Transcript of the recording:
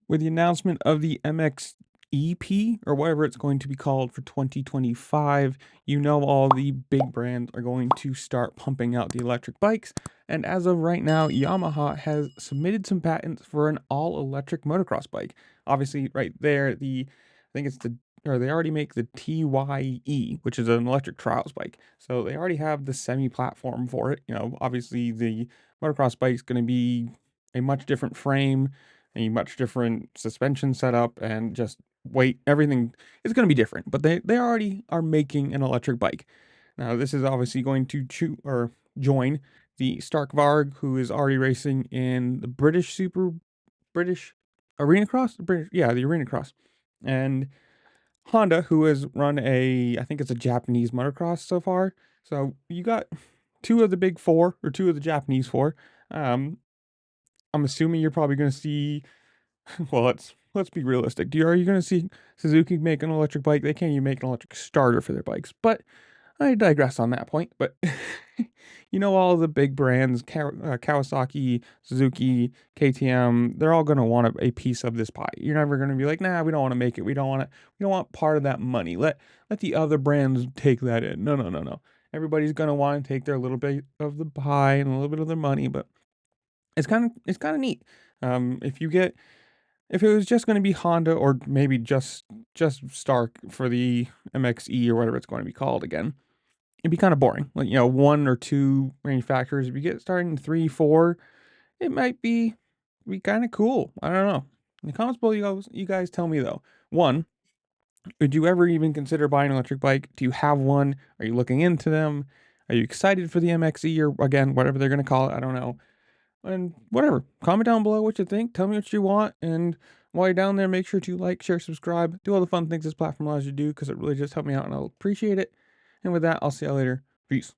With the announcement of the MX EP or whatever it's going to be called for 2025, you know all the big brands are going to start pumping out the electric bikes. And as of right now, Yamaha has submitted some patents for an all-electric motocross bike. Obviously, right there, I think it's the or they already make the TYE, which is an electric trials bike. So they already have the semi-platform for it. Obviously the motocross bike is going to be a much different frame, a much different suspension setup, and just weight. Everything is going to be different, but they already are making an electric bike. Now, this is obviously going to join the Stark Varg, who is already racing in the British Arena Cross. The Arena Cross, and Honda, who has run I think it's a Japanese motocross so far. So you got two of the big four, or two of the Japanese four. Um, I'm assuming you're probably going to see. Well, let's be realistic. Are you going to see Suzuki make an electric bike? They can't even make an electric starter for their bikes. But I digress on that point. But all the big brands, Kawasaki, Suzuki, KTM, they're all going to want a piece of this pie. You're never going to be like, nah, we don't want to make it. We don't want it. We don't want part of that money. Let the other brands take that in. No, no, no, no. Everybody's going to want to take their little bit of the pie and a little bit of their money, but it's kind of neat. If you get if it was just going to be Honda, or maybe just Stark for the MXE or whatever it's going to be called again, it'd be kind of boring. Like, one or two manufacturers. If you get starting 3, 4, it might be kind of cool. I don't know. In the comments below, you guys tell me though. One, would you ever even consider buying an electric bike? Do you have one? Are you looking into them? Are you excited for the MXE, or again, whatever they're going to call it? I don't know. And whatever, comment down below what you think. Tell me what you want. And while you're down there, make sure to like, share, subscribe, do all the fun things this platform allows you to do, because it really just helps me out and I'll appreciate it. And with that, I'll see y'all later. Peace.